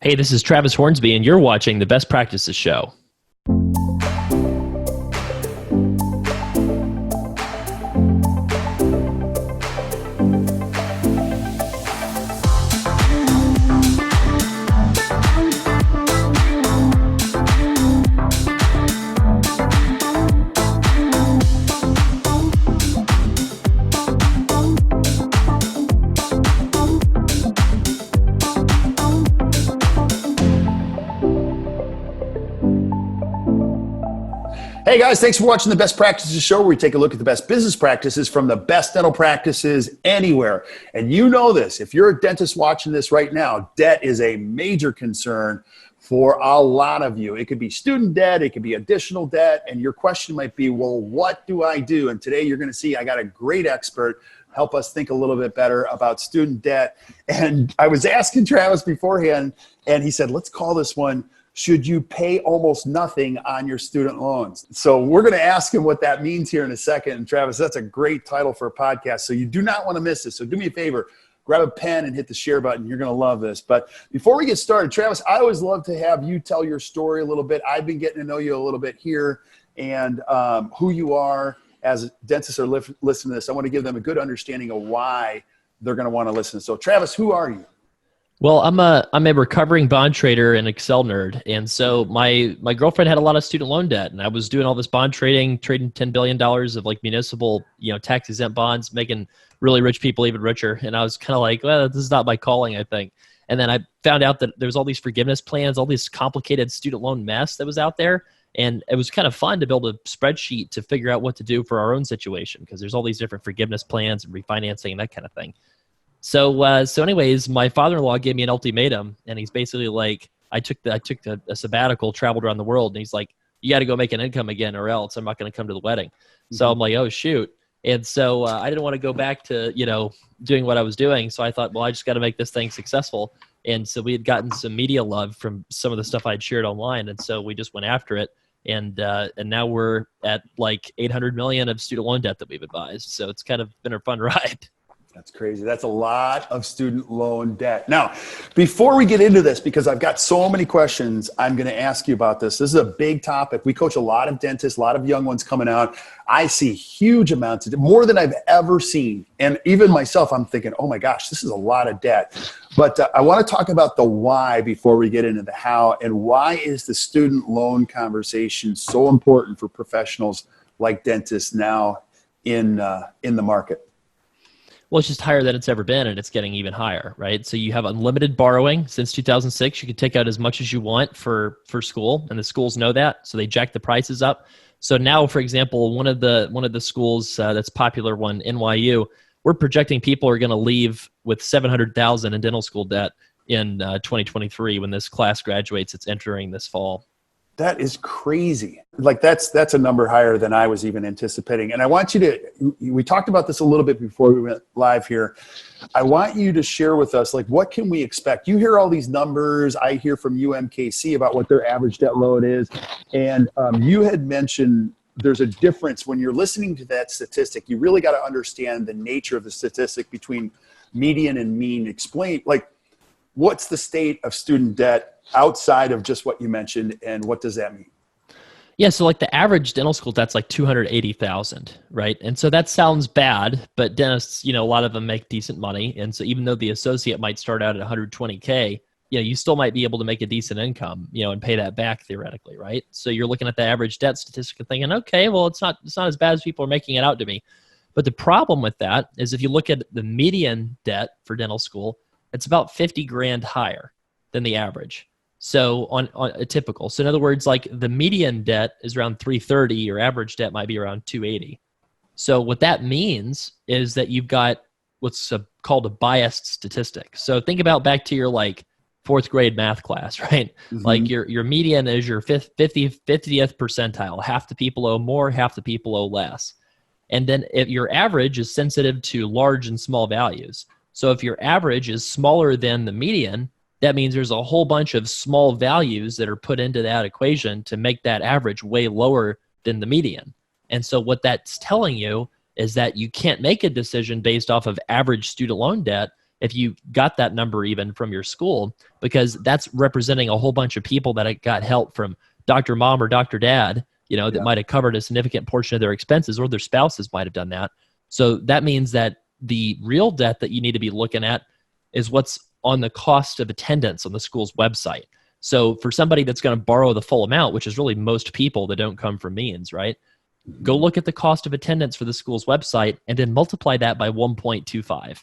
Hey, this is Travis Hornsby, and you're watching the Best Practices Show. Hey guys, thanks for watching the Best Practices Show, where we take a look at the best business practices from the best dental practices anywhere. And you know this, if you're a dentist watching this right now, debt is a major concern for a lot of you. It could be student debt, it could be additional debt, and your question might be, well, what do I do? And today you're going to see I got a great expert help us think a little bit better about student debt. And I was asking Travis beforehand, and he said, let's call this one, should you pay almost nothing on your student loans? So we're going to ask him what that means here in a second. And Travis, that's a great title for a podcast. So you do not want to miss this. So do me a favor, grab a pen and hit the share button. You're going to love this. But before we get started, Travis, I always love to have you tell your story a little bit. I've been getting to know you a little bit here and who you are as dentists are listening to this. I want to give them a good understanding of why they're going to want to listen. So Travis, who are you? Well, I'm a recovering bond trader and Excel nerd. And so my girlfriend had a lot of student loan debt, and I was doing all this bond trading $10 billion of like municipal, tax exempt bonds, making really rich people even richer. And I was kind of like, well, this is not my calling, I think. And then I found out that there was all these forgiveness plans, all this complicated student loan mess that was out there. And it was kind of fun to build a spreadsheet to figure out what to do for our own situation, because there's all these different forgiveness plans and refinancing and that kind of thing. So anyways, my father-in-law gave me an ultimatum, and he's basically like, I took a sabbatical, traveled around the world, and he's like, you got to go make an income again, or else I'm not going to come to the wedding. Mm-hmm. So I'm like, oh shoot. And so I didn't want to go back to, doing what I was doing. So I thought, well, I just got to make this thing successful. And so we had gotten some media love from some of the stuff I'd shared online. And so we just went after it. And now we're at like 800 million of student loan debt that we've advised. So it's kind of been a fun ride. That's crazy. That's a lot of student loan debt. Now, before we get into this, because I've got so many questions I'm going to ask you about this. This is a big topic. We coach a lot of dentists, a lot of young ones coming out. I see huge amounts of debt, more than I've ever seen. And even myself, I'm thinking, oh my gosh, this is a lot of debt. But I want to talk about the why before we get into the how. And why is the student loan conversation so important for professionals like dentists now in the market? Well, it's just higher than it's ever been, and it's getting even higher, right? So you have unlimited borrowing. Since 2006, you can take out as much as you want for school, and the schools know that, so they jack the prices up. So now, for example, one of the schools that's popular one, NYU, we're projecting people are going to leave with $700,000 in dental school debt in 2023 when this class graduates. It's entering this fall. That is crazy. Like that's a number higher than I was even anticipating. And I want you to, we talked about this a little bit before we went live here. I want you to share with us, like, what can we expect? You hear all these numbers. I hear from UMKC about what their average debt load is. And you had mentioned there's a difference when you're listening to that statistic. You really got to understand the nature of the statistic between median and mean. Explain, like, what's the state of student debt outside of just what you mentioned, and what does that mean? Yeah, so like the average dental school debt's like $280,000, right? And so that sounds bad, but dentists, a lot of them make decent money, and so even though the associate might start out at $120K, you still might be able to make a decent income, and pay that back theoretically, right? So you're looking at the average debt statistic and thinking, okay, well, it's not as bad as people are making it out to me. But the problem with that is if you look at the median debt for dental school, it's about 50 grand higher than the average. So on a typical. So in other words, like the median debt is around 330, your average debt might be around 280. So what that means is that you've got what's called a biased statistic. So think about back to your like fourth grade math class, right? Mm-hmm. Like your median is your 50th percentile. Half the people owe more, half the people owe less. And then if your average is sensitive to large and small values. So if your average is smaller than the median, that means there's a whole bunch of small values that are put into that equation to make that average way lower than the median. And so what that's telling you is that you can't make a decision based off of average student loan debt if you got that number even from your school, because that's representing a whole bunch of people that got help from Dr. Mom or Dr. Dad, that might have covered a significant portion of their expenses, or their spouses might have done that. So that means that the real debt that you need to be looking at is what's on the cost of attendance on the school's website. So for somebody that's going to borrow the full amount, which is really most people that don't come from means, right? Go look at the cost of attendance for the school's website and then multiply that by 1.25.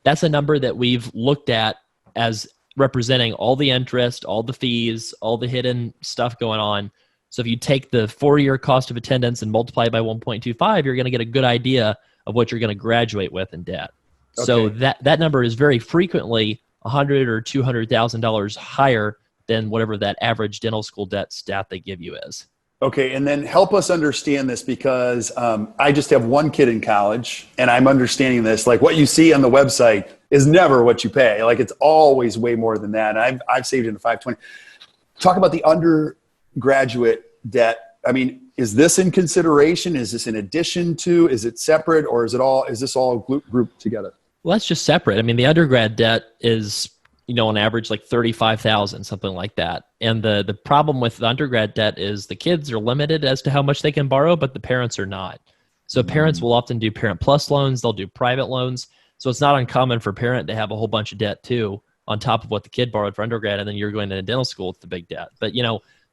That's a number that we've looked at as representing all the interest, all the fees, all the hidden stuff going on. So if you take the 4-year cost of attendance and multiply it by 1.25, you're going to get a good idea of what you're going to graduate with in debt. Okay. So that number is very frequently $100,000 or $200,000 higher than whatever that average dental school debt stat they give you is. Okay, and then help us understand this, because I just have one kid in college, and I'm understanding this. Like, what you see on the website is never what you pay. Like, it's always way more than that. And I've saved into 520. Talk about the undergraduate debt. I mean, is this in consideration? Is this in addition to? Is it separate, or is this all grouped together? Well, that's just separate. I mean, the undergrad debt is, on average, like $35,000, something like that. And the problem with the undergrad debt is the kids are limited as to how much they can borrow, but the parents are not. So parents will often do Parent Plus loans. They'll do private loans. So it's not uncommon for a parent to have a whole bunch of debt too, on top of what the kid borrowed for undergrad, and then you're going to dental school with the big debt. But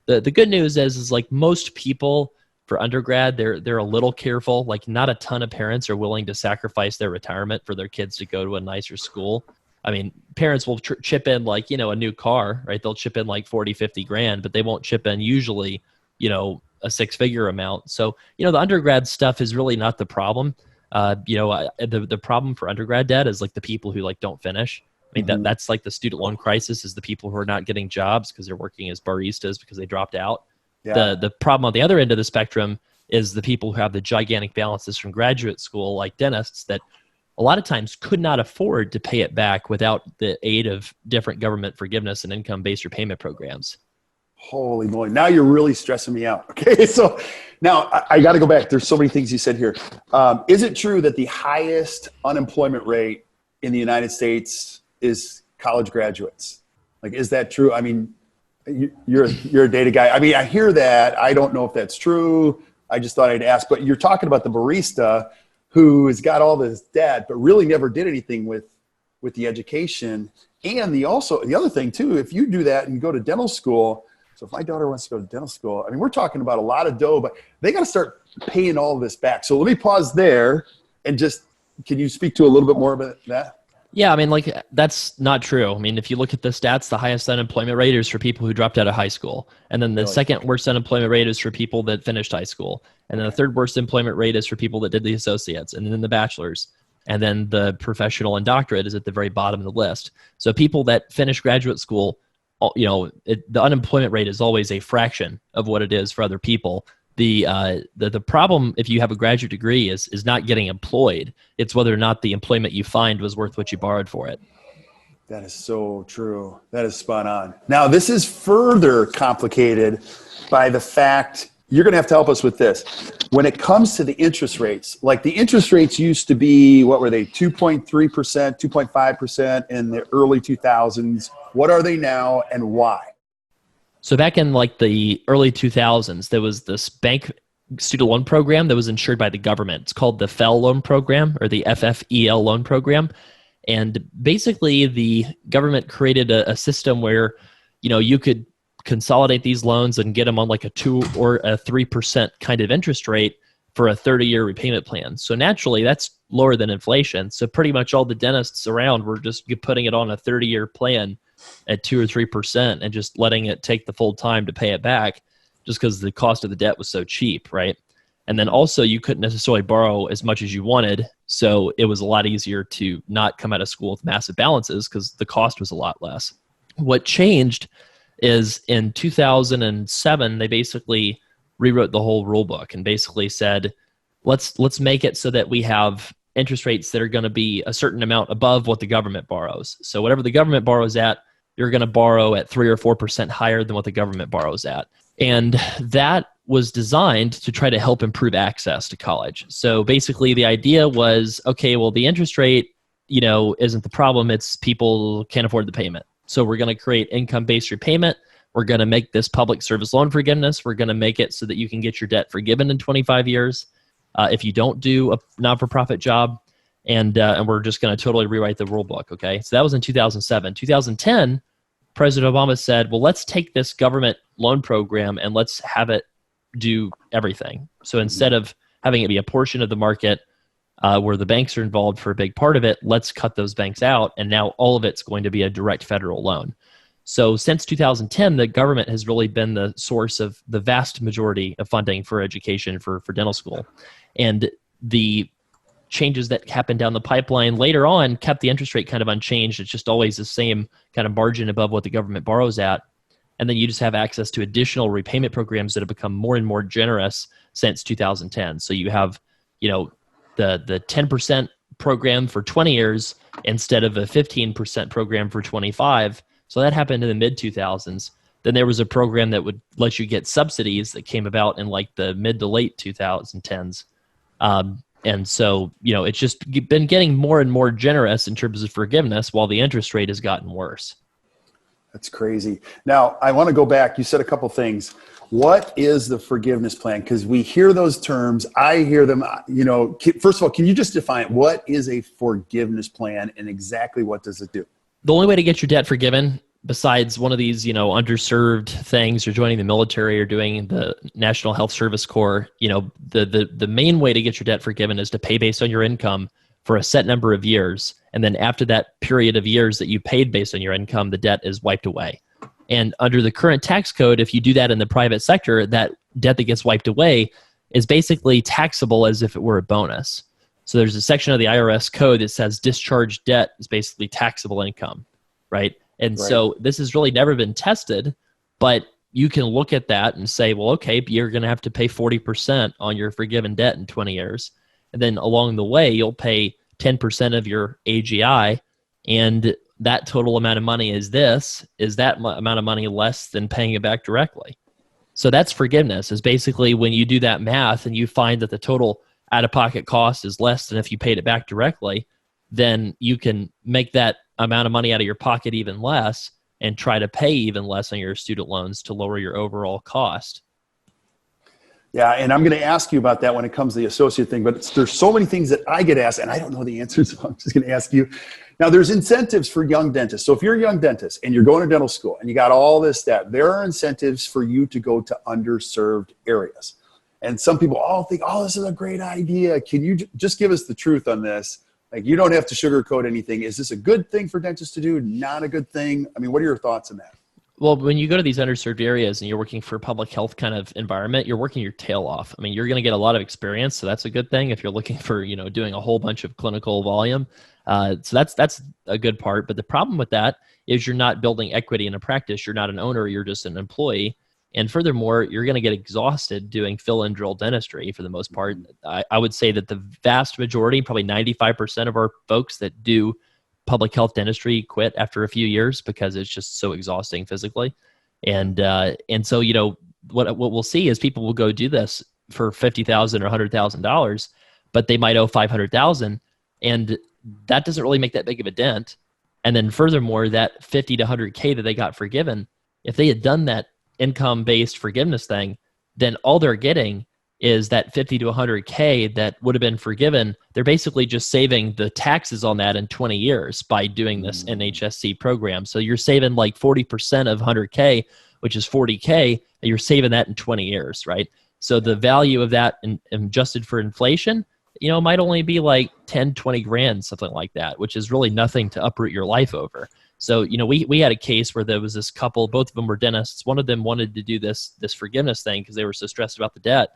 the good news is like most people for undergrad, they're a little careful. Like, not a ton of parents are willing to sacrifice their retirement for their kids to go to a nicer school. I mean, parents will chip in like, a new car, right? They'll chip in like 40, 50 grand, but they won't chip in usually, a 6-figure amount. So, the undergrad stuff is really not the problem. The problem for undergrad debt is like the people who like don't finish. I mean, that's like the student loan crisis, is the people who are not getting jobs because they're working as baristas because they dropped out. Yeah. The problem on the other end of the spectrum is the people who have the gigantic balances from graduate school, like dentists, that a lot of times could not afford to pay it back without the aid of different government forgiveness and income-based repayment programs. Holy moly. Now you're really stressing me out. Okay. So now I got to go back. There's so many things you said here. Is it true that the highest unemployment rate in the United States is college graduates? Like, is that true? I mean, you're a data guy. I mean, I hear that. I don't know if that's true. I just thought I'd ask, but you're talking about the barista who has got all this debt, but really never did anything with the education. And the other thing too, if you do that and go to dental school, so if my daughter wants to go to dental school, I mean, we're talking about a lot of dough, but they got to start paying all of this back. So let me pause there and can you speak to a little bit more about that? Yeah, I mean, like, that's not true. I mean, if you look at the stats, the highest unemployment rate is for people who dropped out of high school. And then the second worst unemployment rate is for people that finished high school. And then the third worst employment rate is for people that did the associates, and then the bachelor's. And then the professional and doctorate is at the very bottom of the list. So people that finish graduate school, the unemployment rate is always a fraction of what it is for other people. The problem, if you have a graduate degree, is not getting employed. It's whether or not the employment you find was worth what you borrowed for it. That is so true. That is spot on. Now, this is further complicated by the fact, you're going to have to help us with this. When it comes to the interest rates, like the interest rates used to be, what were they, 2.3%, 2.5% in the early 2000s. What are they now, and why? So back in like the early 2000s, there was this bank student loan program that was insured by the government. It's called the FFEL loan program, or the FFEL loan program. And basically the government created a system where, you could consolidate these loans and get them on like a 2 or a 3% kind of interest rate for a 30-year repayment plan. So naturally that's lower than inflation. So pretty much all the dentists around were just putting it on a 30-year plan at 2 or 3% and just letting it take the full time to pay it back, just because the cost of the debt was so cheap, right? And then also you couldn't necessarily borrow as much as you wanted, so it was a lot easier to not come out of school with massive balances because the cost was a lot less. What changed is in 2007, they basically rewrote the whole rule book and basically said, let's make it so that we have interest rates that are going to be a certain amount above what the government borrows. So whatever the government borrows at, you're going to borrow at 3 or 4% higher than what the government borrows at. And that was designed to try to help improve access to college. So basically the idea was, okay, well, the interest rate, isn't the problem. It's people can't afford the payment. So we're going to create income-based repayment. We're going to make this public service loan forgiveness. We're going to make it so that you can get your debt forgiven in 25 years if you don't do a not-for-profit job. And we're just going to totally rewrite the rule book, okay? So that was in 2007. 2010, President Obama said, well, let's take this government loan program and let's have it do everything. So instead of having it be a portion of the market where the banks are involved for a big part of it, let's cut those banks out, and now all of it's going to be a direct federal loan. So since 2010, the government has really been the source of the vast majority of funding for education for dental school. And the changes that happened down the pipeline later on kept the interest rate kind of unchanged. It's just always the same kind of margin above what the government borrows at. And then you just have access to additional repayment programs that have become more and more generous since 2010. So you have, the 10% program for 20 years instead of a 15% program for 25. So that happened in the mid 2000s. Then there was a program that would let you get subsidies that came about in like the mid to late 2010s. And so, it's just been getting more and more generous in terms of forgiveness while the interest rate has gotten worse. That's crazy. Now, I want to go back. You said a couple things. What is the forgiveness plan? Because we hear those terms. I hear them, first of all, can you just define what is a forgiveness plan and exactly what does it do? The only way to get your debt forgiven, besides one of these, underserved things, or joining the military or doing the National Health Service Corps, the main way to get your debt forgiven is to pay based on your income for a set number of years. And then after that period of years that you paid based on your income, the debt is wiped away. And under the current tax code, if you do that in the private sector, that debt that gets wiped away is basically taxable as if it were a bonus. So there's a section of the IRS code that says discharged debt is basically taxable income, right? And so this has really never been tested, but you can look at that and say, well, okay, you're going to have to pay 40% on your forgiven debt in 20 years. And then along the way, you'll pay 10% of your AGI, and that total amount of money is that amount of money less than paying it back directly. So that's forgiveness, is basically when you do that math and you find that the total out-of-pocket cost is less than if you paid it back directly, then you can make that amount of money out of your pocket even less and try to pay even less on your student loans to lower your overall cost. Yeah, and I'm going to ask you about that when it comes to the associate thing, but there's so many things that I get asked, and I don't know the answers, so I'm just going to ask you. Now, there's incentives for young dentists. So if you're a young dentist and you're going to dental school and you got all this debt, there are incentives for you to go to underserved areas. And some people all think, oh, this is a great idea. Can you just give us the truth on this? Like, you don't have to sugarcoat anything. Is this a good thing for dentists to do? Not a good thing? I mean, what are your thoughts on that? Well, when you go to these underserved areas and you're working for a public health kind of environment, you're working your tail off. I mean, you're going to get a lot of experience, so that's a good thing if you're looking for, doing a whole bunch of clinical volume. So that's a good part. But the problem with that is you're not building equity in a practice. You're not an owner. You're just an employee. And furthermore, you're going to get exhausted doing fill and drill dentistry for the most part. I would say that the vast majority, probably 95% of our folks that do public health dentistry quit after a few years because it's just so exhausting physically. And so, what we'll see is people will go do this for $50,000 or $100,000, but they might owe $500,000, and that doesn't really make that big of a dent. And then furthermore, that $50 to $100K that they got forgiven, if they had done that income-based forgiveness thing, then all they're getting is that $50 to $100K that would have been forgiven. They're basically just saving the taxes on that in 20 years by doing this NHSC program. So you're saving like 40% of 100K, which is 40K, and you're saving that in 20 years, right? So the value of that adjusted for inflation, might only be like 10, 20 grand, something like that, which is really nothing to uproot your life over. So, we had a case where there was this couple, both of them were dentists. One of them wanted to do this forgiveness thing because they were so stressed about the debt.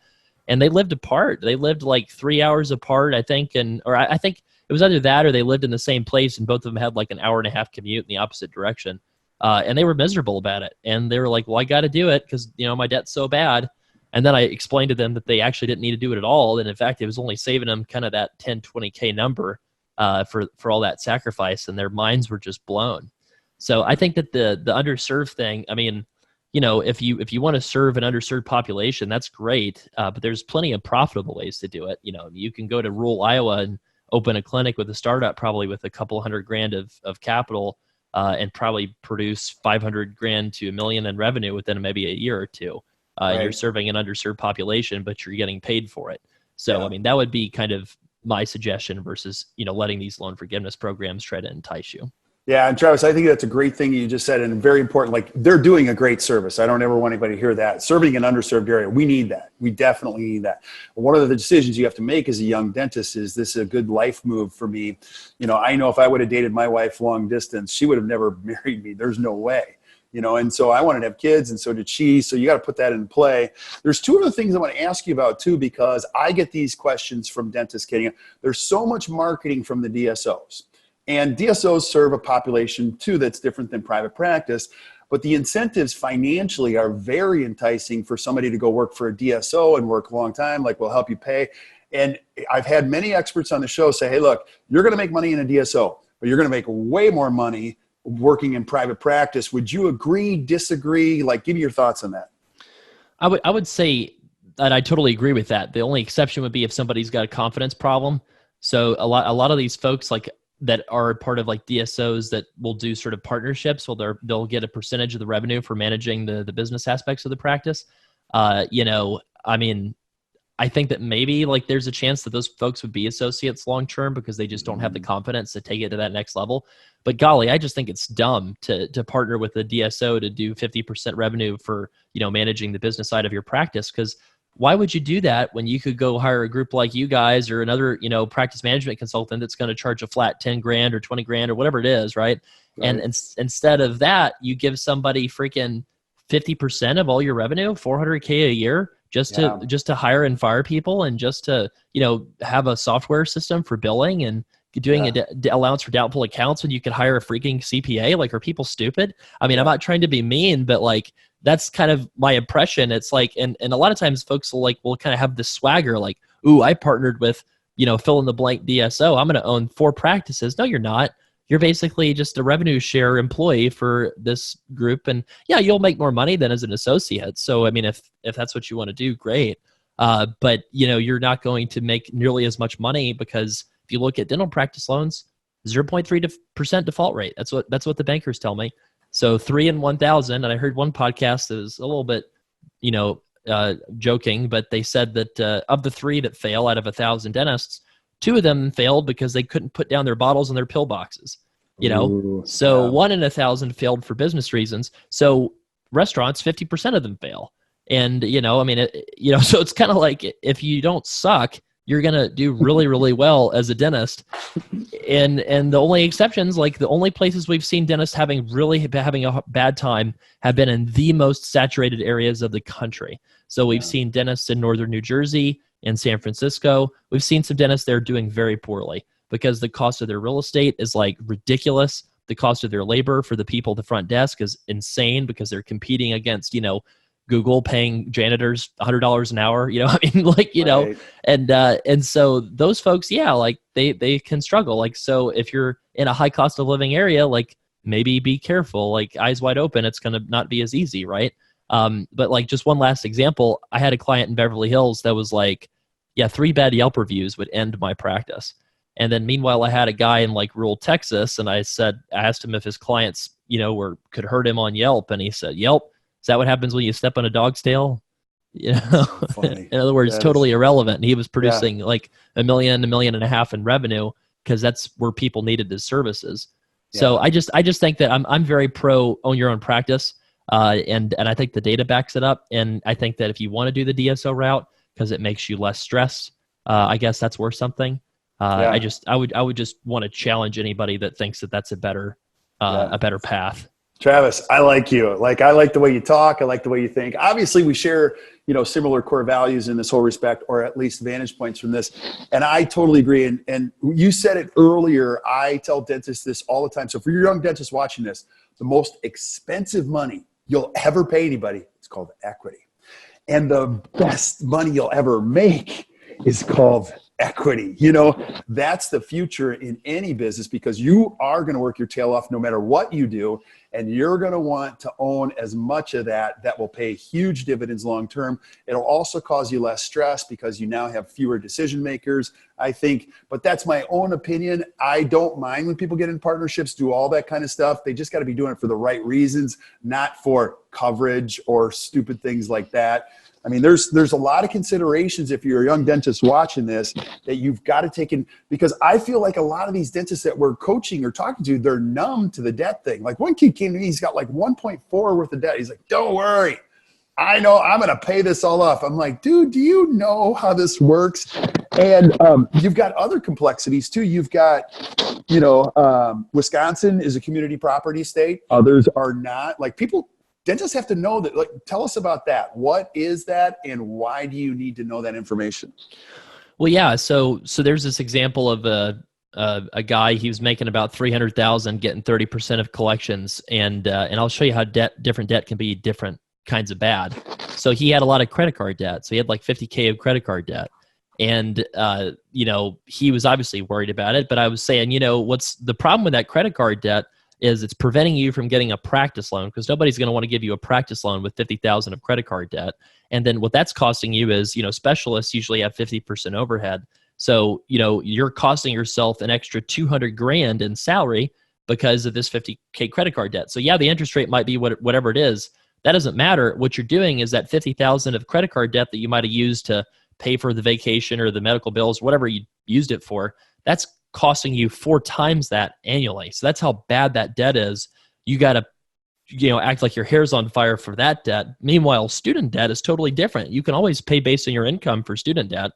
And they lived apart. They lived like 3 hours apart, I think. I think it was either that or they lived in the same place, and both of them had like an hour and a half commute in the opposite direction. And they were miserable about it. And they were like, well, I got to do it because, my debt's so bad. And then I explained to them that they actually didn't need to do it at all. And in fact, it was only saving them kind of that 10, 20K number for all that sacrifice. And their minds were just blown. So I think that the underserved thing, I mean, if you want to serve an underserved population, that's great. But there's plenty of profitable ways to do it. You can go to rural Iowa and open a clinic with a startup, probably with a couple $100,000 of capital, and probably produce $500,000 to $1 million in revenue within maybe a year or two. And you're serving an underserved population, but you're getting paid for it. So, I mean, that would be kind of my suggestion versus, letting these loan forgiveness programs try to entice you. Yeah. And Travis, I think that's a great thing you just said, and very important. Like, they're doing a great service. I don't ever want anybody to hear that. Serving an underserved area, we need that. We definitely need that. One of the decisions you have to make as a young dentist is this a good life move for me? I know if I would have dated my wife long distance, she would have never married me. There's no way. And so I wanted to have kids, and so did she. So you got to put that in play. There's two other things I want to ask you about too, because I get these questions from dentists. There's so much marketing from the DSOs. And DSOs serve a population too that's different than private practice, but the incentives financially are very enticing for somebody to go work for a DSO and work a long time, like we'll help you pay. And I've had many experts on the show say, hey, look, you're going to make money in a DSO, but you're going to make way more money working in private practice. Would you agree, disagree? Like, give me your thoughts on that. I would say that I totally agree with that. The only exception would be if somebody's got a confidence problem. So a lot of these folks, like, that are part of like DSOs that will do sort of partnerships. Well, they'll get a percentage of the revenue for managing the business aspects of the practice. I mean, I think that maybe like there's a chance that those folks would be associates long-term because they just don't have the confidence to take it to that next level. But golly, I just think it's dumb to partner with a DSO to do 50% revenue for, managing the business side of your practice. Because why would you do that when you could go hire a group like you guys or another, practice management consultant that's going to charge a flat $10,000 or $20,000 or whatever it is, right? And instead of that, you give somebody freaking 50% of all your revenue, $400K a year, just to hire and fire people, and just to have a software system for billing and doing a allowance for doubtful accounts when you could hire a freaking CPA. Like, are people stupid? I mean, I'm not trying to be mean, but like, that's kind of my impression. It's like, and a lot of times folks will kind of have this swagger, like, ooh, I partnered with, fill in the blank DSO. I'm going to own 4 practices. No, you're not. You're basically just a revenue share employee for this group. And yeah, you'll make more money than as an associate. So, I mean, if that's what you want to do, great. But you're not going to make nearly as much money, because if you look at dental practice loans, 0.3% default rate. That's what the bankers tell me. So 3 in 1,000, and I heard one podcast that was a little bit, joking, but they said that of the 3 that fail out of 1,000 dentists, 2 of them failed because they couldn't put down their bottles and their pill boxes. So 1 in 1,000 failed for business reasons. So restaurants, 50% of them fail, and so it's kind of like, if you don't suck, you're going to do really, really well as a dentist. And the only exceptions, like the only places we've seen dentists having a bad time have been in the most saturated areas of the country. So we've seen dentists in northern New Jersey and San Francisco. We've seen some dentists there doing very poorly because the cost of their real estate is like ridiculous. The cost of their labor for the people at the front desk is insane because they're competing against, Google paying janitors $100 an hour, and so those folks, like they can struggle. Like, so if you're in a high cost of living area, like maybe be careful, like eyes wide open, it's going to not be as easy. Right. But like, just one last example, I had a client in Beverly Hills that was like, 3 bad Yelp reviews would end my practice. And then meanwhile, I had a guy in like rural Texas, and I asked him if his clients, could hurt him on Yelp. And he said, Yelp. Is that what happens when you step on a dog's tail? In other words, totally irrelevant. And he was producing like $1 million, $1.5 million in revenue because that's where people needed his services. So I just think that I'm very pro own your own practice. And I think the data backs it up. And I think that if you want to do the DSO route because it makes you less stressed, I guess that's worth something. I would just want to challenge anybody that thinks that that's a better path. Travis, I like you. Like, I like the way you talk. I like the way you think. Obviously, we share, similar core values in this whole respect, or at least vantage points from this. And I totally agree. And you said it earlier. I tell dentists this all the time. So for your young dentists watching this, the most expensive money you'll ever pay anybody is called equity. And the best money you'll ever make is called equity. That's the future in any business, because you are going to work your tail off no matter what you do. And you're going to want to own as much of that. That will pay huge dividends long term. It'll also cause you less stress because you now have fewer decision makers, I think. But that's my own opinion. I don't mind when people get in partnerships, do all that kind of stuff. They just got to be doing it for the right reasons, not for coverage or stupid things like that. I mean, there's a lot of considerations if you're a young dentist watching this that you've got to take in, because I feel like a lot of these dentists that we're coaching or talking to, they're numb to the debt thing. Like one kid came to me, he's got like 1.4 worth of debt. He's like, don't worry, I know I'm going to pay this all off. I'm like, dude, do you know how this works? And you've got other complexities too. You've got, Wisconsin is a community property state. Others are not. Like dentists have to know that. Like, tell us about that. What is that, and why do you need to know that information? Well, yeah. So there's this example of a guy. He was making about $300,000, getting 30% of collections, and I'll show you how different debt can be different kinds of bad. So he had a lot of credit card debt. So he had like $50K of credit card debt, and he was obviously worried about it. But I was saying, what's the problem with that credit card debt? Is it's preventing you from getting a practice loan, because nobody's going to want to give you a practice loan with $50,000 of credit card debt. And then what that's costing you is, specialists usually have 50% overhead. So, you're costing yourself an extra $200,000 in salary because of this $50K credit card debt. So yeah, the interest rate might be whatever it is. That doesn't matter. What you're doing is that $50,000 of credit card debt that you might have used to pay for the vacation or the medical bills, whatever you used it for, that's costing you 4 times that annually. So that's how bad that debt is. You got to, act like your hair's on fire for that debt. Meanwhile, student debt is totally different. You can always pay based on your income for student debt.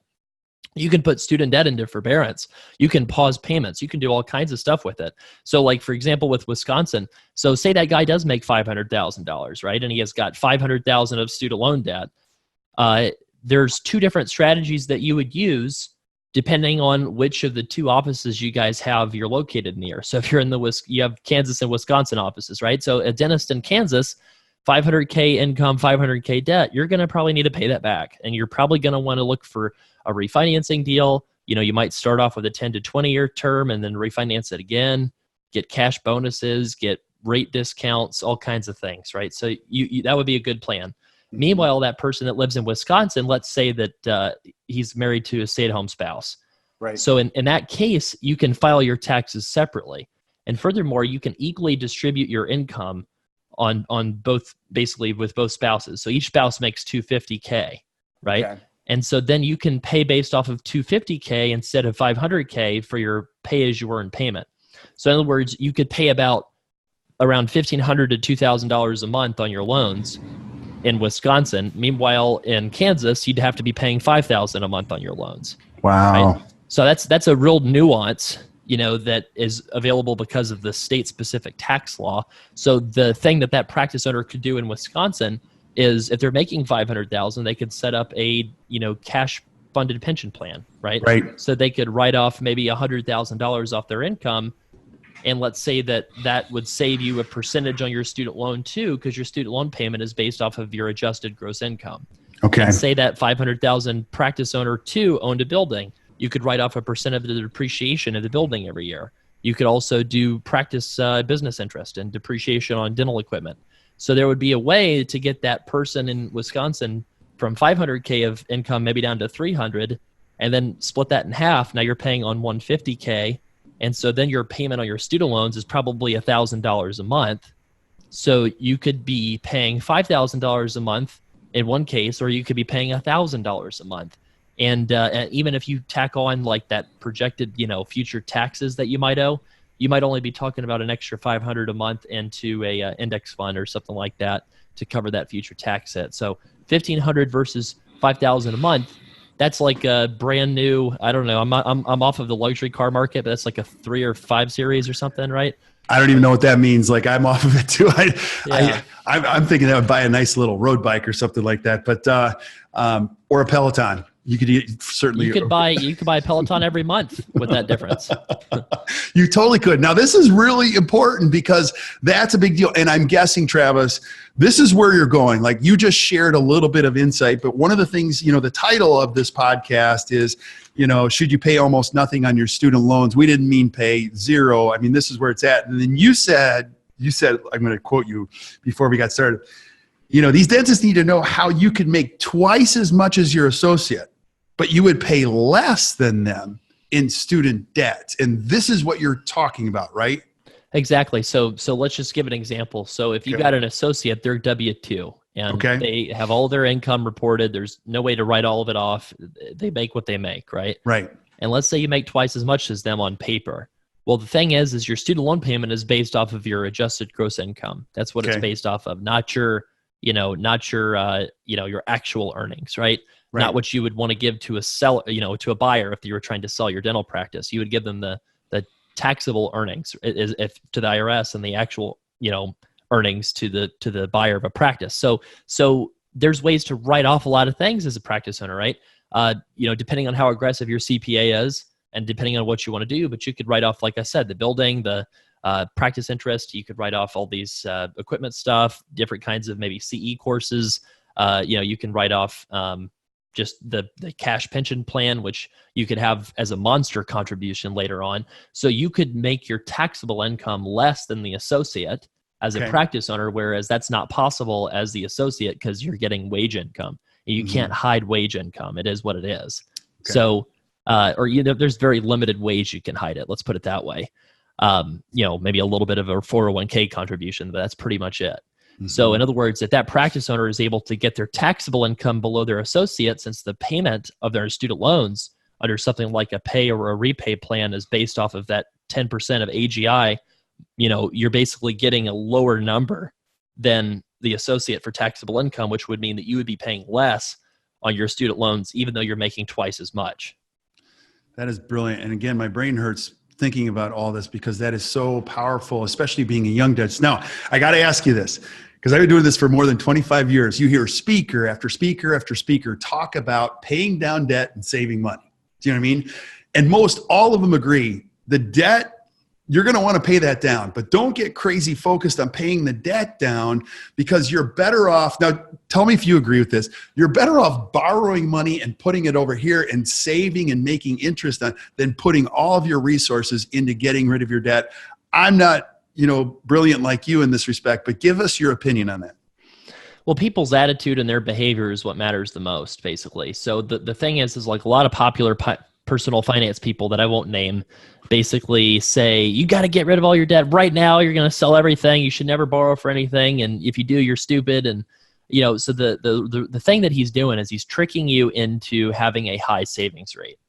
You can put student debt into forbearance. You can pause payments. You can do all kinds of stuff with it. So like, for example, with Wisconsin, so say that guy does make $500,000, right? And he has got $500,000 of student loan debt. There's 2 different strategies that you would use depending on which of the 2 offices you guys have you're located near. So if you're you have Kansas and Wisconsin offices, right? So a dentist in Kansas, $500K income, $500K debt, you're going to probably need to pay that back. And you're probably going to want to look for a refinancing deal. You might start off with a 10 to 20-year term and then refinance it again, get cash bonuses, get rate discounts, all kinds of things, right? So that would be a good plan. Meanwhile, that person that lives in Wisconsin, let's say that he's married to a stay-at-home spouse. Right. So in that case, you can file your taxes separately. And furthermore, you can equally distribute your income on both, basically with both spouses. So each spouse makes $250K, right? Okay. And so then you can pay based off of $250K instead of $500K for your pay-as-you-earn payment. So in other words, you could pay around $1,500 to $2,000 a month on your loans in Wisconsin. Meanwhile, in Kansas, you'd have to be paying $5,000 a month on your loans. Wow. Right? So that's a real nuance, that is available because of the state-specific tax law. So the thing that practice owner could do in Wisconsin is, if they're making $500,000, they could set up a cash-funded pension plan, right? Right. So they could write off maybe $100,000 off their income. And let's say that would save you a percentage on your student loan too, because your student loan payment is based off of your adjusted gross income. Okay. And say that $500,000 practice owner too owned a building. You could write off a percent of the depreciation of the building every year. You could also do practice business interest and depreciation on dental equipment. So there would be a way to get that person in Wisconsin from $500K of income maybe down to $300, and then split that in half. Now you're paying on $150K. And so then your payment on your student loans is probably $1,000 a month. So you could be paying $5,000 a month in one case, or you could be paying $1,000 a month. And even if you tack on like that projected, future taxes that you might owe, you might only be talking about an extra $500 a month into a index fund or something like that to cover that future tax hit. So $1,500 versus $5,000 a month. That's like a brand new, I don't know, I'm off of the luxury car market, but that's like a 3 or 5 series or something, right? I don't even know what that means. Like, I'm off of it too. I'm thinking I would buy a nice little road bike or something like that, but or a Peloton. You could certainly. You could buy a Peloton every month with that difference. You totally could. Now, this is really important because that's a big deal. And I'm guessing, Travis, this is where you're going. Like, you just shared a little bit of insight, but one of the things, the title of this podcast is, should you pay almost nothing on your student loans? We didn't mean pay zero. I mean, this is where it's at. And then you said you said, I'm going to quote you before we got started. These dentists need to know how you could make twice as much as your associate, but you would pay less than them in student debt. And this is what you're talking about, right? Exactly. So let's just give an example. So if you got an associate, they're W-2 and they have all their income reported. There's no way to write all of it off. They make what they make, right? Right. And let's say you make twice as much as them on paper. Well, the thing is your student loan payment is based off of your adjusted gross income. That's what it's based off of, not your your actual earnings, right? Not what you would want to give to a seller, to a buyer if you were trying to sell your dental practice. You would give them the taxable earnings if to the IRS and the actual, earnings to the buyer of a practice. So there's ways to write off a lot of things as a practice owner, right? Depending on how aggressive your CPA is and depending on what you want to do, but you could write off, like I said, the building, the practice interest. You could write off all these equipment stuff, different kinds of maybe CE courses. You can write off just the cash pension plan, which you could have as a monster contribution later on. So you could make your taxable income less than the associate as a practice owner, whereas that's not possible as the associate because you're getting wage income. You can't hide wage income. It is what it is. So, there's very limited ways you can hide it. Let's put it that way. Maybe a little bit of a 401k contribution, but that's pretty much it. So in other words, if that practice owner is able to get their taxable income below their associate, since the payment of their student loans under something like a pay or a repay plan is based off of that 10% of AGI, you're basically getting a lower number than the associate for taxable income, which would mean that you would be paying less on your student loans, even though you're making twice as much. That is brilliant. And again, my brain hurts thinking about all this because that is so powerful, especially being a young dentist. Now, I got to ask you this, because I've been doing this for more than 25 years. You hear speaker after speaker after speaker talk about paying down debt and saving money. Do you know what I mean? And most all of them agree the debt, you're going to want to pay that down, but don't get crazy focused on paying the debt down because you're better off. Now, tell me if you agree with this. You're better off borrowing money and putting it over here and saving and making interest on than putting all of your resources into getting rid of your debt. I'm not, brilliant like you in this respect, but give us your opinion on that. Well, people's attitude and their behavior is what matters the most, basically. So the thing is like a lot of popular personal finance people that I won't name basically say, you got to get rid of all your debt right now. You're going to sell everything. You should never borrow for anything. And if you do, you're stupid. And, so the thing that he's doing is he's tricking you into having a high savings rate.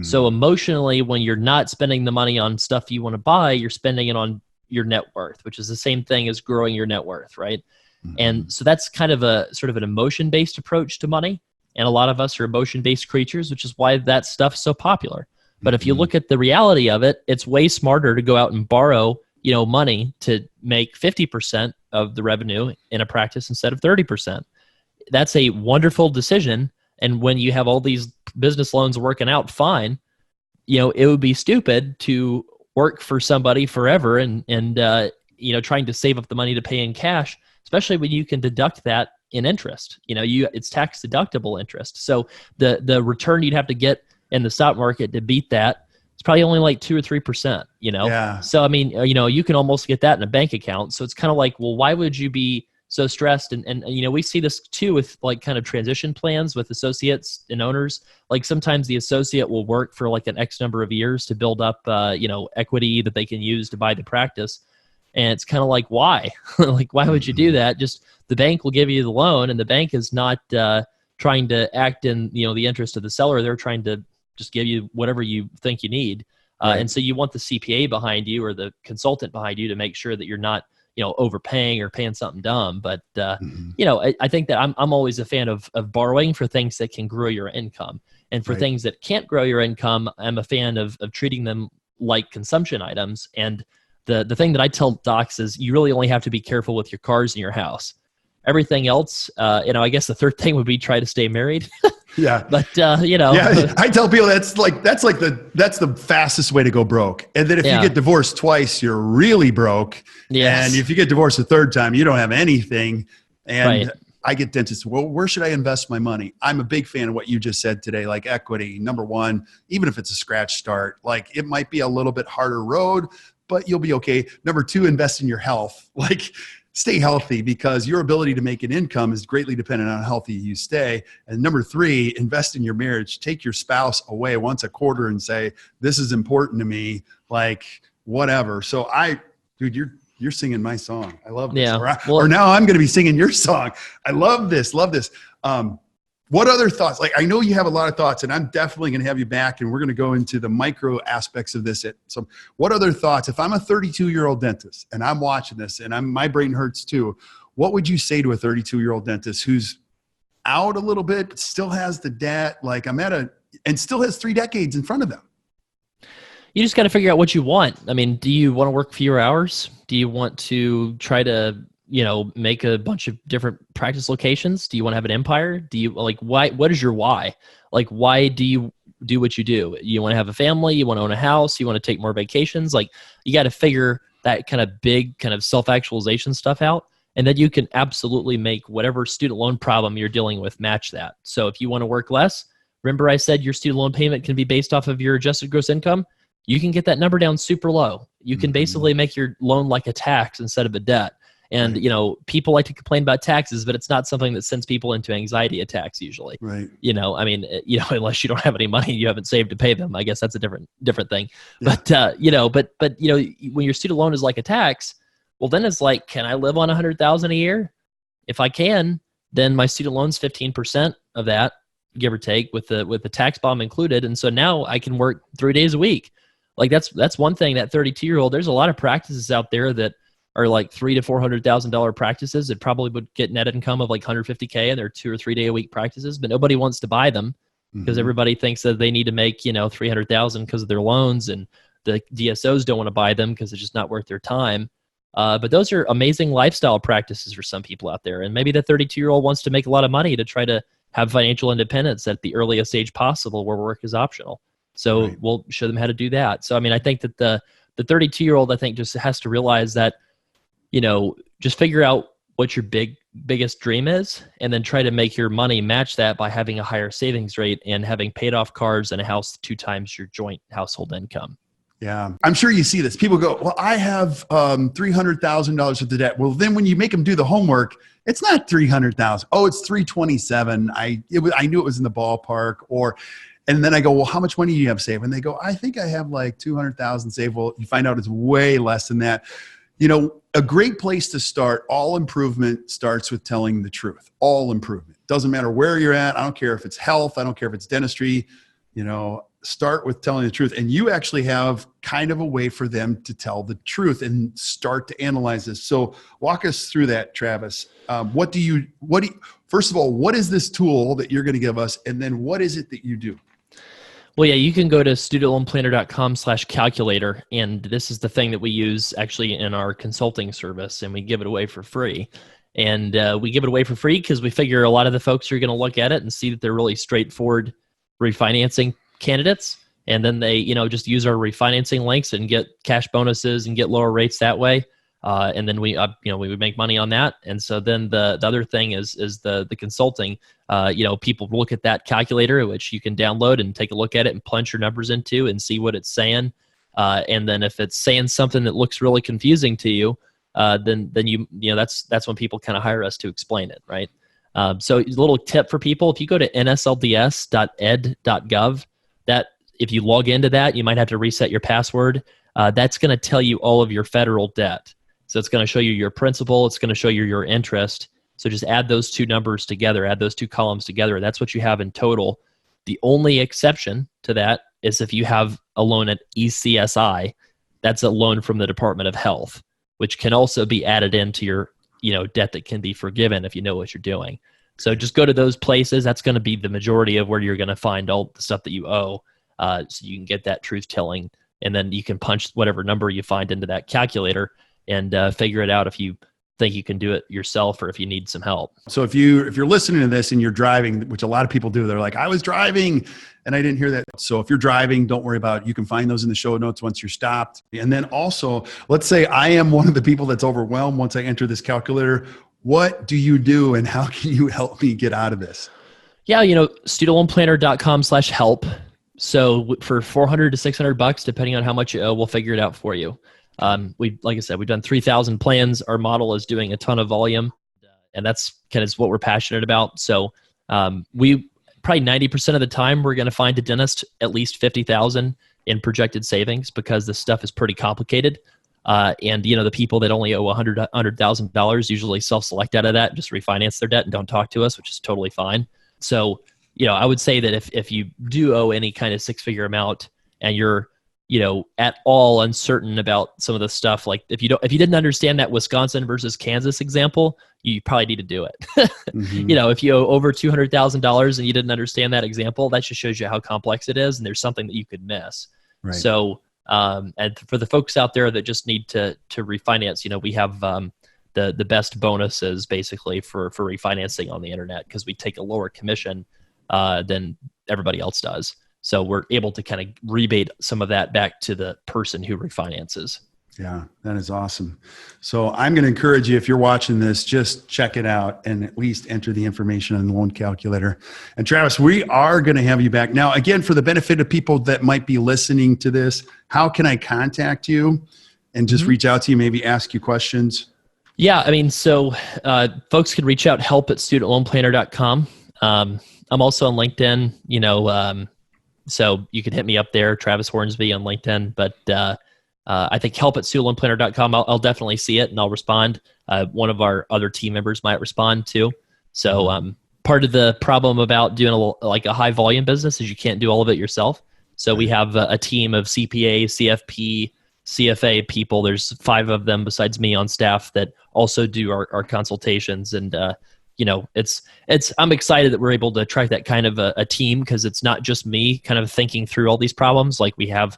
So emotionally, when you're not spending the money on stuff you want to buy, you're spending it on your net worth, which is the same thing as growing your net worth, right? And so that's kind of a sort of an emotion-based approach to money. And a lot of us are emotion-based creatures, which is why that stuff's so popular. But if you look at the reality of it, it's way smarter to go out and borrow, money to make 50% of the revenue in a practice instead of 30%. That's a wonderful decision. And when you have all these business loans working out fine, it would be stupid to work for somebody forever and trying to save up the money to pay in cash, especially when you can deduct that in interest. It's tax deductible interest. So the return you'd have to get in the stock market to beat that, it's probably only like 2 or 3%, Yeah. So, I mean, you can almost get that in a bank account. So it's kind of like, well, why would you be so stressed? And we see this too with like kind of transition plans with associates and owners. Like sometimes the associate will work for like an X number of years to build up, equity that they can use to buy the practice. And it's kind of like, why? Like, why would you do that? Just the bank will give you the loan, and the bank is not trying to act in the interest of the seller. They're trying to just give you whatever you think you need. And so you want the CPA behind you or the consultant behind you to make sure that you're not overpaying or paying something dumb. But I think that I'm always a fan of borrowing for things that can grow your income, and for things that can't grow your income, I'm a fan of treating them like consumption items. And the thing that I tell docs is you really only have to be careful with your cars and your house. Everything else, I guess the third thing would be try to stay married. Yeah. But, Yeah, I tell people that's the fastest way to go broke. And then if you get divorced twice, you're really broke. Yes. And if you get divorced a third time, you don't have anything. And I get dentists, well, where should I invest my money? I'm a big fan of what you just said today, like equity, number one, even if it's a scratch start, like it might be a little bit harder road, but you'll be okay. Number two, invest in your health. Like, stay healthy, because your ability to make an income is greatly dependent on how healthy you stay. And number three, invest in your marriage. Take your spouse away once a quarter and say, this is important to me, like whatever. So dude, you're singing my song. I love this. Yeah. Or now I'm going to be singing your song. I love this. Love this. What other thoughts? Like, I know you have a lot of thoughts, and I'm definitely going to have you back, and we're going to go into the micro aspects of this. So what other thoughts? If I'm a 32-year-old dentist and I'm watching this and my brain hurts too, what would you say to a 32-year-old dentist who's out a little bit, but still has the debt, like and still has 3 decades in front of them? You just got to figure out what you want. I mean, do you want to work fewer hours? Do you want to try to, make a bunch of different practice locations? Do you want to have an empire? Do you why? What is your why? Like, why do you do what you do? You want to have a family? You want to own a house? You want to take more vacations? Like, you got to figure that kind of big kind of self-actualization stuff out. And then you can absolutely make whatever student loan problem you're dealing with match that. So if you want to work less, remember I said your student loan payment can be based off of your adjusted gross income. You can get that number down super low. You can basically make your loan like a tax instead of a debt. And, people like to complain about taxes, but it's not something that sends people into anxiety attacks usually. Right. Unless you don't have any money, you haven't saved to pay them. I guess that's a different thing. Yeah. But when your student loan is like a tax, well, then it's like, can I live on $100,000 a year? If I can, then my student loan's 15% of that, give or take, with the tax bomb included. And so now I can work 3 days a week. Like, that's one thing. That 32-year-old, there's a lot of practices out there that are like $300,000 to $400,000 practices that probably would get net income of like $150K, and they're 2 or 3 day a week practices, but nobody wants to buy them because everybody thinks that they need to make, $300,000 because of their loans, and the DSOs don't want to buy them because it's just not worth their time. But those are amazing lifestyle practices for some people out there. And maybe the 32-year-old wants to make a lot of money to try to have financial independence at the earliest age possible, where work is optional. So we'll show them how to do that. So, I mean, I think that the 32-year-old, I think, just has to realize that, just figure out what your biggest dream is, and then try to make your money match that by having a higher savings rate and having paid off cars and a house 2 times your joint household income. Yeah. I'm sure you see this. People go, well, I have $300,000 of the debt. Well, then when you make them do the homework, it's not 300,000. Oh, it's 327. I knew it was in the ballpark. And then I go, well, how much money do you have saved? And they go, I think I have like 200,000 saved. Well, you find out it's way less than that. A great place to start, all improvement starts with telling the truth. All improvement. Doesn't matter where you're at. I don't care if it's health. I don't care if it's dentistry. Start with telling the truth. And you actually have kind of a way for them to tell the truth and start to analyze this. So walk us through that, Travis. First of all, what is this tool that you're going to give us? And then what is it that you do? Well, yeah, you can go to studentloanplanner.com/calculator, and this is the thing that we use actually in our consulting service, and we give it away for free. And we give it away for free because we figure a lot of the folks are going to look at it and see that they're really straightforward refinancing candidates, and then they just use our refinancing links and get cash bonuses and get lower rates that way. And then we would make money on that. And so then the other thing is the consulting. People look at that calculator, which you can download and take a look at it and punch your numbers into and see what it's saying. And then if it's saying something that looks really confusing to you, then that's when people kind of hire us to explain it, right? So a little tip for people: if you go to nslds.ed.gov, that if you log into that, you might have to reset your password. That's going to tell you all of your federal debt. So it's going to show you your principal. It's going to show you your interest. So just add those 2 numbers together, add those 2 columns together. That's what you have in total. The only exception to that is if you have a loan at ECSI, that's a loan from the Department of Health, which can also be added into your debt that can be forgiven if you know what you're doing. So just go to those places. That's going to be the majority of where you're going to find all the stuff that you owe, so you can get that truth telling. And then you can punch whatever number you find into that calculator and figure it out if you think you can do it yourself or if you need some help. So if you're listening to this and you're driving, which a lot of people do, they're like, I was driving and I didn't hear that. So if you're driving, don't worry about it. You can find those in the show notes once you're stopped. And then also, let's say I am one of the people that's overwhelmed once I enter this calculator. What do you do and how can you help me get out of this? Yeah, studentloanplanner.com/help. So for $400 to $600, depending on how much you owe, we'll figure it out for you. Like I said, we've done 3,000 plans. Our model is doing a ton of volume, and that's kind of what we're passionate about. So we probably 90% of the time we're going to find a dentist at least 50,000 in projected savings because this stuff is pretty complicated. And the people that only owe $100,000 usually self-select out of that and just refinance their debt and don't talk to us, which is totally fine. So, I would say that if you do owe any kind of six-figure amount and you're, at all uncertain about some of the stuff, like if you didn't understand that Wisconsin versus Kansas example, you probably need to do it. Mm-hmm. If you owe over $200,000 and you didn't understand that example, that just shows you how complex it is, and there's something that you could miss. Right. So, and for the folks out there that just need to refinance, we have the best bonuses basically for refinancing on the internet because we take a lower commission than everybody else does. So we're able to kind of rebate some of that back to the person who refinances. Yeah, that is awesome. So I'm going to encourage you, if you're watching this, just check it out and at least enter the information on the loan calculator. And Travis, we are going to have you back. Now, again, for the benefit of people that might be listening to this, how can I contact you and just reach out to you, maybe ask you questions? Yeah, so folks can reach out, help@studentloanplanner.com. I'm also on LinkedIn, so you can hit me up there, Travis Hornsby on LinkedIn. But I think help@studentloanplanner.com, I'll definitely see it and I'll respond. One of our other team members might respond too. So part of the problem about doing a high volume business is you can't do all of it yourself. So we have a team of CPA, CFP, CFA people. There's 5 of them besides me on staff that also do our consultations. And I'm excited that we're able to attract that kind of a team because it's not just me kind of thinking through all these problems. Like we have,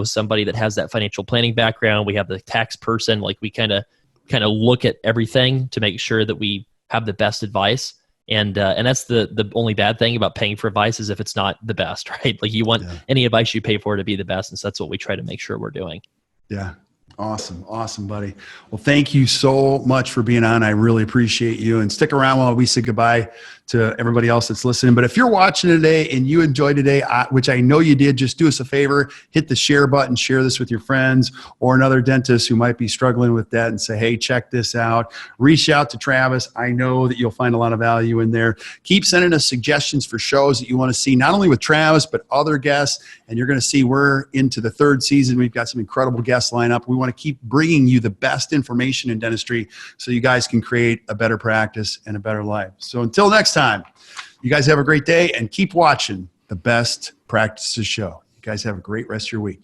somebody that has that financial planning background. We have the tax person. Like we kind of look at everything to make sure that we have the best advice. And that's the only bad thing about paying for advice is if it's not the best, right? Like you want any advice you pay for to be the best. And so that's what we try to make sure we're doing. Yeah. Awesome, buddy. Well, thank you so much for being on. I really appreciate you. And stick around while we say goodbye to everybody else that's listening. But if you're watching today and you enjoyed today, which I know you did, just do us a favor, hit the share button, share this with your friends or another dentist who might be struggling with that and say, hey, check this out. Reach out to Travis. I know that you'll find a lot of value in there. Keep sending us suggestions for shows that you want to see, not only with Travis, but other guests. And you're going to see we're into the 3rd season. We've got some incredible guests lined up. We want to keep bringing you the best information in dentistry so you guys can create a better practice and a better life. So until next time, you guys have a great day and keep watching the Best Practices Show. You guys have a great rest of your week.